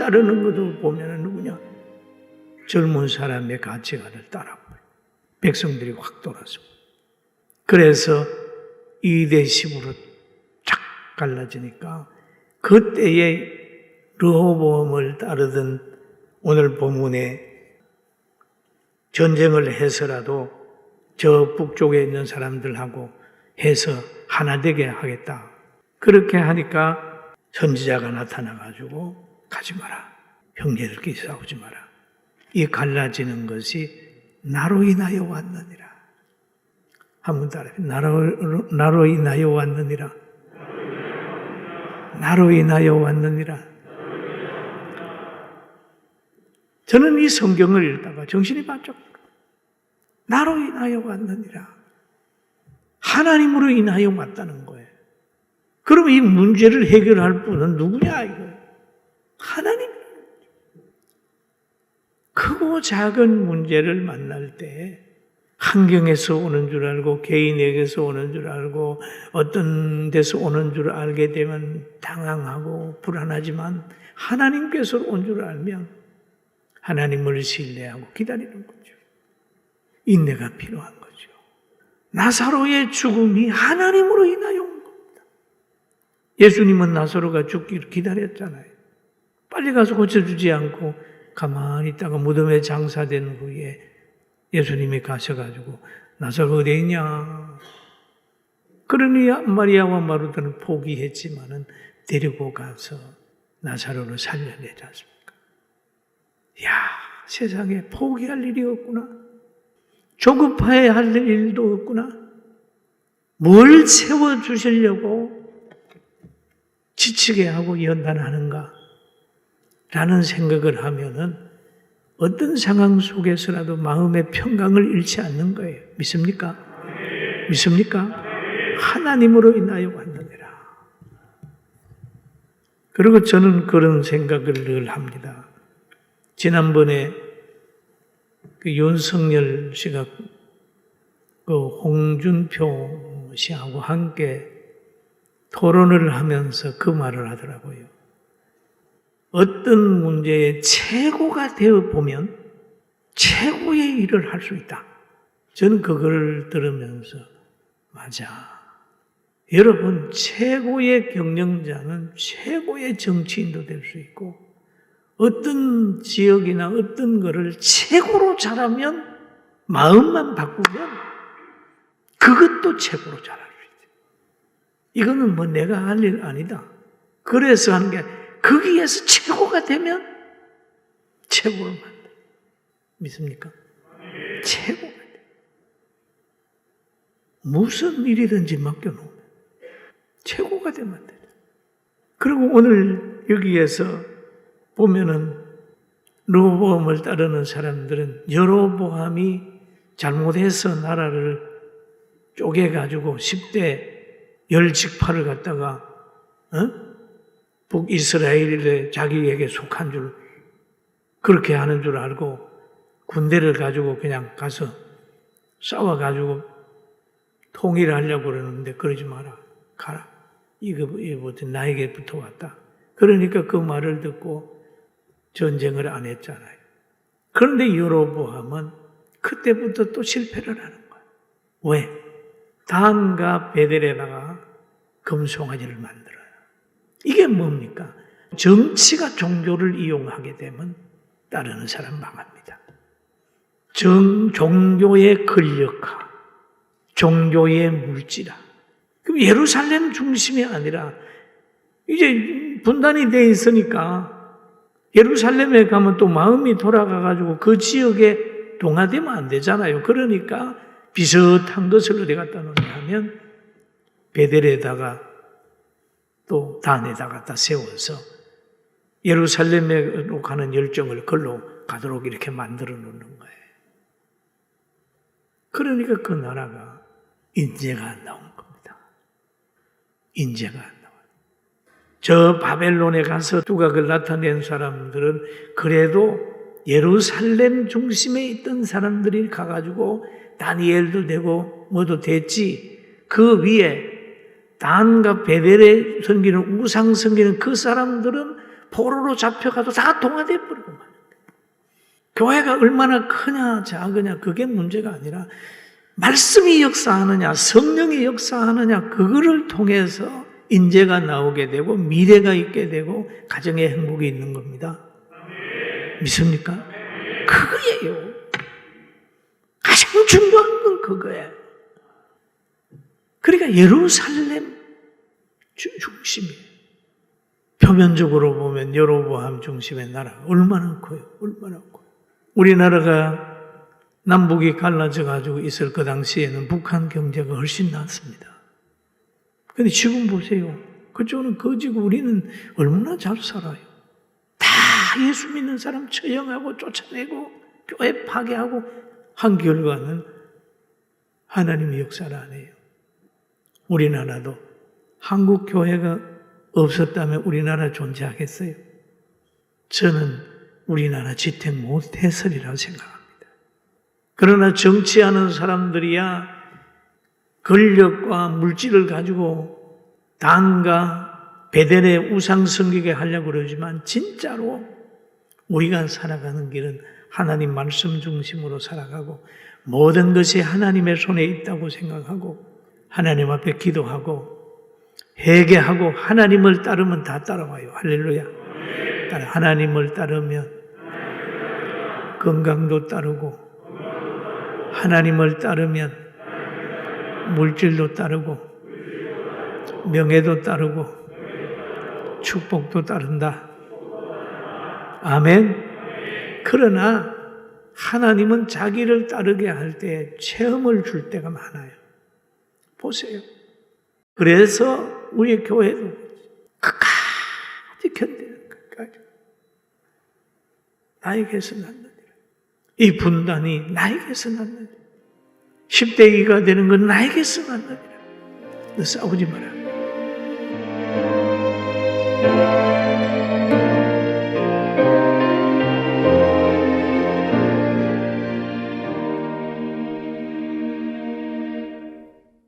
따르는 것도 보면 누구냐? 젊은 사람의 가치관을 따라버려. 백성들이 확 돌아서. 그래서 2대 10으로 쫙 갈라지니까 그때의 르호보암을 따르던 오늘 본문에 전쟁을 해서라도 저 북쪽에 있는 사람들하고 해서 하나 되게 하겠다. 그렇게 하니까 선지자가 나타나가지고 가지 마라. 형제들끼리 싸우지 마라. 이 갈라지는 것이 나로 인하여 왔느니라. 한번 따라해. 나로 인하여 왔느니라. 나로 인하여 왔느니라. 저는 이 성경을 읽다가 정신이 반짝. 나로 인하여 왔느니라. 하나님으로 인하여 왔다는 거예요. 그럼 이 문제를 해결할 분은 누구냐 이거예요. 하나님. 크고 작은 문제를 만날 때 환경에서 오는 줄 알고 개인에게서 오는 줄 알고 어떤 데서 오는 줄 알게 되면 당황하고 불안하지만 하나님께서 온 줄 알면 하나님을 신뢰하고 기다리는 거죠. 인내가 필요한 거죠. 나사로의 죽음이 하나님으로 인하여 온 겁니다. 예수님은 나사로가 죽기를 기다렸잖아요. 빨리 가서 고쳐주지 않고 가만히 있다가 무덤에 장사된 후에 예수님이 가셔가지고 나사로 어디 있냐? 그러니 마리아와 마르다는 포기했지만은 데리고 가서 나사로를 살려내지 않습니까? 이야, 세상에 포기할 일이 없구나. 조급해야 할 일도 없구나. 뭘 채워주시려고 지치게 하고 연단하는가? 라는 생각을 하면은 어떤 상황 속에서라도 마음의 평강을 잃지 않는 거예요. 믿습니까? 믿습니까? 하나님으로 인하여 왔느니라. 그리고 저는 그런 생각을 늘 합니다. 지난번에 그 윤석열 씨가 그 홍준표 씨하고 함께 토론을 하면서 그 말을 하더라고요. 어떤 문제의 최고가 되어 보면 최고의 일을 할 수 있다. 저는 그걸 들으면서 맞아. 여러분, 최고의 경영자는 최고의 정치인도 될 수 있고 어떤 지역이나 어떤 거를 최고로 잘하면 마음만 바꾸면 그것도 최고로 잘할 수 있어요. 이거는 뭐 내가 할 일 아니다. 그래서 하는 게 거기에서 최고가 되면 최고로 만들어요. 믿습니까? 최고가 돼요. 무슨 일이든지 맡겨놓으면 최고가 되면 돼요. 그리고 오늘 여기에서 보면은 르호보암을 따르는 사람들은 여로보암이 잘못해서 나라를 쪼개가지고 10대 10지파를 갖다가 북이스라엘에 자기에게 속한 줄 그렇게 하는 줄 알고 군대를 가지고 그냥 가서 싸워가지고 통일하려고 그러는데 그러지 마라. 가라. 이거 나에게 붙어왔다. 그러니까 그 말을 듣고 전쟁을 안 했잖아요. 그런데 여로보암은 그때부터 또 실패를 하는 거예요. 왜? 단과 베델에다가 금송아지를 만들어요. 이게 뭡니까? 정치가 종교를 이용하게 되면 따르는 사람 망합니다. 종교의 권력화, 종교의 물질화. 그럼 예루살렘 중심이 아니라 이제 분단이 돼 있으니까 예루살렘에 가면 또 마음이 돌아가가지고 그 지역에 동화되면 안 되잖아요. 그러니까 비슷한 것을 어디 갖다 놓냐 하면 베델에다가 또 단에다 갖다 세워서 예루살렘으로 가는 열정을 걸로 가도록 이렇게 만들어 놓는 거예요. 그러니까 그 나라가 인재가 안 나온 겁니다. 인재가 안 나와요. 저 바벨론에 가서 두각을 나타낸 사람들은 그래도 예루살렘 중심에 있던 사람들이 가가지고 다니엘도 되고 뭐도 됐지. 그 위에 단과 베델에 섬기는 우상 섬기는 그 사람들은 포로로 잡혀가도 다 동화돼 버리고 말이야. 교회가 얼마나 크냐 작으냐 그게 문제가 아니라 말씀이 역사하느냐 성령이 역사하느냐 그거를 통해서 인재가 나오게 되고 미래가 있게 되고 가정의 행복이 있는 겁니다. 믿습니까? 그거예요. 가장 중요한 건 그거예요. 그러니까 예루살렘 중심이에요. 표면적으로 보면 여로보암 중심의 나라가 얼마나 커요. 얼마나 커요. 우리나라가 남북이 갈라져 가지고 있을 그 당시에는 북한 경제가 훨씬 낫습니다. 근데 지금 보세요. 그쪽은 거지고 우리는 얼마나 잘 살아요. 다 예수 믿는 사람 처형하고 쫓아내고 교회 파괴하고 한 결과는 하나님의 역사를 안 해요. 우리나라도 한국 교회가 없었다면 우리나라 존재하겠어요? 저는 우리나라 지탱 못했으리라고 생각합니다. 그러나 정치하는 사람들이야 권력과 물질을 가지고 당과 베델의 우상 섬기게 하려고 그러지만 진짜로 우리가 살아가는 길은 하나님 말씀 중심으로 살아가고 모든 것이 하나님의 손에 있다고 생각하고 하나님 앞에 기도하고 회개하고 하나님을 따르면 다 따라와요. 할렐루야. 하나님을 따르면 건강도 따르고 하나님을 따르면 물질도 따르고 명예도 따르고 축복도 따른다. 아멘. 그러나 하나님은 자기를 따르게 할 때 체험을 줄 때가 많아요. 보세요. 그래서 우리 교회도 끝까지 견디는 끝까지 나에게서 났느니라. 이 분단이 나에게서 났느니라. 10대2가 되는 건 나에게서 났느니라. 너 싸우지 마라.